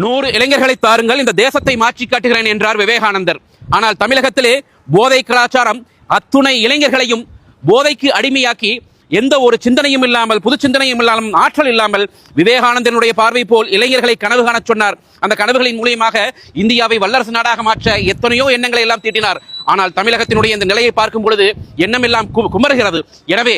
100 இளைஞர்களை தாருங்கள், இந்த தேசத்தை மாற்றி காட்டுகிறேன் என்றார் விவேகானந்தர். ஆனால் தமிழகத்திலே போதை கலாச்சாரம் அத்துணை இளைஞர்களையும் போதைக்கு அடிமையாக்கி எந்த ஒரு சிந்தனையும் இல்லாமல், புது சிந்தனையும் இல்லாமல், ஆற்றல் இல்லாமல் விவேகானந்தனுடைய பார்வை போல் இளைஞர்களை கனவு காணச் சொன்னார். அந்த கனவுகளின் மூலியமாக இந்தியாவை வல்லரசு நாடாக மாற்ற எத்தனையோ எண்ணங்களை எல்லாம் தீட்டினார். ஆனால் தமிழகத்தினுடைய இந்த நிலையை பார்க்கும் பொழுது எண்ணமெல்லாம் குமருகிறது. எனவே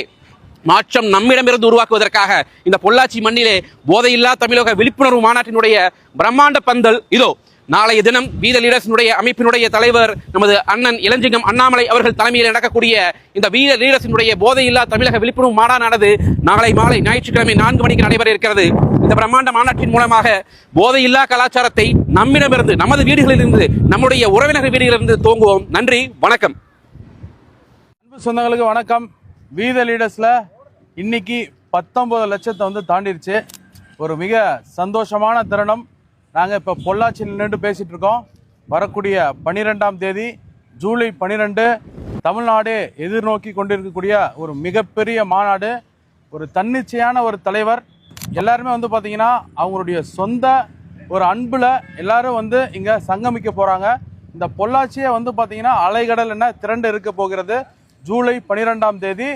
மாற்றம் நம்மிடமிருந்து உருவாக்குவதற்காக இந்த பொள்ளாச்சி மண்ணிலே போதையில்லா தமிழக விழிப்புணர்வு மாநாட்டினுடைய பிரம்மாண்ட பந்தல் இதோ. நாளைய தினம் பி த லீடர்ஸினுடைய அமைப்பினுடைய தலைவர் நமது அண்ணன் இளஞ்சிங்கம் அண்ணாமலை அவர்கள் தலைமையில் நடக்கக்கூடிய இந்த பி த லீடர்ஸினுடைய போதையில்லா தமிழக விழிப்புணர்வு மாநாடானது நாளை மாலை ஞாயிற்றுக்கிழமை 4 மணிக்கு நடைபெற இருக்கிறது. இந்த பிரம்மாண்ட மாநாட்டின் மூலமாக போதையில்லா கலாச்சாரத்தை நம்மிடமிருந்து, நமது வீடுகளிலிருந்து, நம்முடைய உறவினர்கள் வீடுகளிலிருந்து துவங்குவோம். நன்றி, வணக்கம். அன்பு சொந்தங்களுக்கு வணக்கம். பி த லீடர்ஸ்ல இன்னைக்கு 19 லட்சத்தை தாண்டிருச்சு. ஒரு மிக சந்தோஷமான தருணம். நாங்கள் இப்போ பொள்ளாச்சியில் நின்று பேசிகிட்டு இருக்கோம். வரக்கூடிய 12ஆம் தேதி ஜூலை 12 தமிழ்நாடு எதிர்நோக்கி கொண்டிருக்கக்கூடிய ஒரு மிகப்பெரிய மாநாடு. ஒரு தன்னிச்சையான ஒரு தலைவர். எல்லாருமே பார்த்தீங்கன்னா அவங்களுடைய சொந்த ஒரு அன்பில் எல்லாரும் இங்கே சங்கமிக்க போகிறாங்க. இந்த பொள்ளாச்சியை பார்த்தீங்கன்னா அலைகடல் என்ன திரண்டு இருக்க போகிறது. ஜூலை 12ஆம் தேதி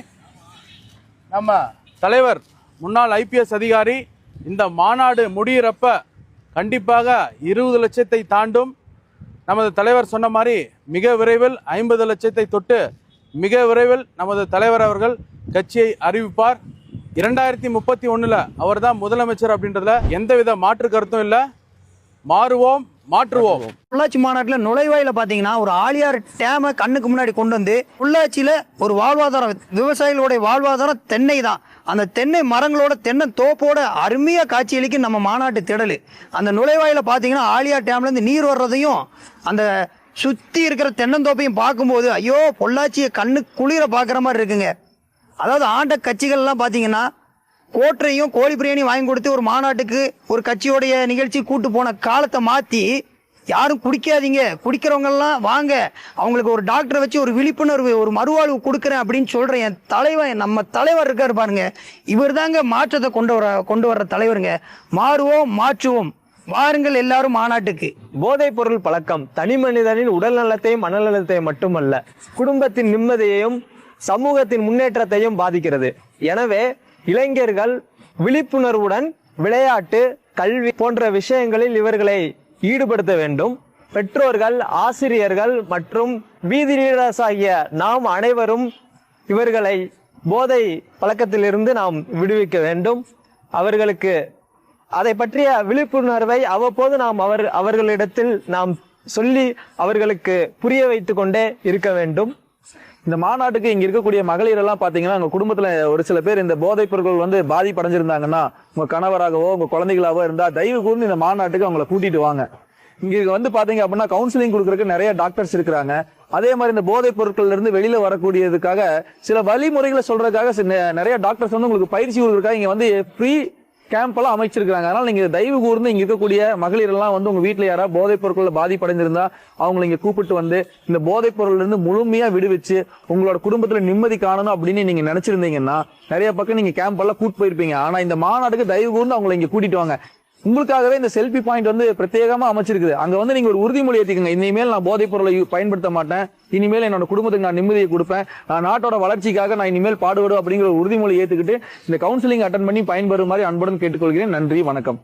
நம்ம தலைவர் முன்னாள் IPS அதிகாரி இந்த மாநாடு முடிகிறப்ப கண்டிப்பாக 20 லட்சத்தை தாண்டும். நமது தலைவர் சொன்ன மாதிரி மிக விரைவில் 50 லட்சத்தை தொட்டு மிக விரைவில் நமது தலைவர் அவர்கள் கட்சியை அறிவிப்பார். 2031 அவர் தான் முதலமைச்சர் அப்படின்றதுல எந்தவித மாற்று கருத்தும் இல்லை. மாறுவோம், மாற்றுவோம். பொள்ளாச்சி மாநாட்டில் நுழைவாயில பார்த்தீங்கன்னா ஒரு ஆழியார் டேமை கண்ணுக்கு முன்னாடி கொண்டு வந்து பொள்ளாச்சியில் ஒரு வாழ்வாதாரம், விவசாயிகளுடைய வாழ்வாதாரம் தென்னை தான். அந்த தென்னை மரங்களோட தென்னை தோப்போட அருமையாக காட்சியளிக்கும் நம்ம மாநாட்டு திடல். அந்த நுழைவாயில பார்த்தீங்கன்னா ஆழியார் டேம்லேருந்து நீர் வர்றதையும் அந்த சுற்றி இருக்கிற தென்னந்தோப்பையும் பார்க்கும்போது ஐயோ பொள்ளாச்சியை கண்ணு குளிர பார்க்குற மாதிரி இருக்குங்க. அதாவது ஆண்ட கட்சிகள்லாம் பார்த்தீங்கன்னா கோட்டரையும் கோழி பிரியாணியும் வாங்கி கொடுத்து ஒரு மாநாட்டுக்கு ஒரு கட்சியோடைய நிகழ்ச்சி கூட்டு போன காலத்தை மாற்றி யாரும் குடிக்காதீங்க, குடிக்கிறவங்கெல்லாம் வாங்க, அவங்களுக்கு ஒரு டாக்டரை வச்சு ஒரு விழிப்புணர்வு, ஒரு மறுவாழ்வு கொடுக்குறேன் அப்படின்னு சொல்கிற என் தலைவன், நம்ம தலைவர் இருக்காரு பாருங்க, இவர் தாங்க மாற்றத்தை கொண்டு வர்ற தலைவருங்க. மாறுவோம், மாற்றுவோம். வாருங்கள் எல்லாரும் மாநாட்டுக்கு. போதைப் பொருள் பழக்கம் தனி மனிதனின் உடல் நலத்தையும் மனநலத்தையும் மட்டுமல்ல, குடும்பத்தின் நிம்மதியையும் சமூகத்தின் முன்னேற்றத்தையும் பாதிக்கிறது. எனவே இளைஞர்கள் விழிப்புணர்வுடன் விளையாட்டு, கல்வி போன்ற விஷயங்களில் இவர்களை ஈடுபடுத்த வேண்டும். பெற்றோர்கள், ஆசிரியர்கள் மற்றும் வீதி லீடர்ஸ் ஆகிய நாம் அனைவரும் இவர்களை போதை பழக்கத்திலிருந்து நாம் விடுவிக்க வேண்டும். அவர்களுக்கு அதை பற்றிய விழிப்புணர்வை அவ்வப்போது நாம் அவர்களிடத்தில் நாம் சொல்லி அவர்களுக்கு புரிய வைத்து கொண்டே இருக்க வேண்டும். இந்த மாநாட்டுக்கு இங்க இருக்கக்கூடிய மகளிர் எல்லாம் பாத்தீங்கன்னா உங்க குடும்பத்துல ஒரு சில பேர் இந்த போதைப் பொருட்கள் பாதிப்படைஞ்சிருந்தாங்கன்னா, உங்க கணவராகவோ உங்க குழந்தைகளாவோ இருந்தா தயவு கூர்ந்து இந்த மாநாட்டுக்கு அவங்களை கூட்டிட்டு வாங்க. இங்க பாத்தீங்க அப்படின்னா கவுன்சிலிங் கொடுக்கறதுக்கு நிறைய டாக்டர்ஸ் இருக்கிறாங்க. அதே மாதிரி இந்த போதைப் பொருட்கள்ல இருந்து வெளியில வரக்கூடியதுக்காக சில வழிமுறைகளை சொல்றதுக்காக நிறைய டாக்டர்ஸ் உங்களுக்கு பயிற்சி கொடுக்கறதுக்காக இங்க ஃப்ரீ கேம்ப் எல்லாம் அமைச்சிருக்காங்க. அதனால நீங்க தயவு கூர்ந்து இங்க இருக்கக்கூடிய மகளிர் எல்லாம் உங்க வீட்டுல யாராவது போதைப் பொருட்கள் பாதிப்படைஞ்சிருந்தா அவங்களை இங்க கூப்பிட்டு இந்த போதைப் பொருள்ல இருந்து முழுமையா விடுவிச்சு உங்களோட குடும்பத்துல நிம்மதி காணணும் அப்படின்னு நீங்க நினைச்சிருந்தீங்கன்னா நிறைய பக்கம் நீங்க கேம்ப் எல்லாம் கூட்டு போயிருப்பீங்க. ஆனா இந்த மாநாட்டுக்கு தயவு கூர்ந்து அவங்களை இங்க கூட்டிட்டு வாங்க. உங்களுக்காகவே இந்த செல்ஃபி பாயிண்ட் பிரத்யேகமா அமைச்சிருக்குது. அங்க நீங்க ஒரு உறுதிமொழி ஏத்திக்கங்க. இனிமேல் நான் போதைப் பொருளை பயன்படுத்த மாட்டேன், இனிமேல் என்னோட குடும்பத்துக்கு நான் நிம்மதியை கொடுப்பேன், நான் நாட்டோட வளர்ச்சிக்காக நான் இனிமேல் பாடுபடும் அப்படிங்கிற ஒரு உறுதிமொழி ஏத்துக்கிட்டு இந்த கவுன்சிலிங் அட்டன் பண்ணி பயன்பெறுமாறு அன்புடன் கேட்டுக்கொள்கிறேன். நன்றி, வணக்கம்.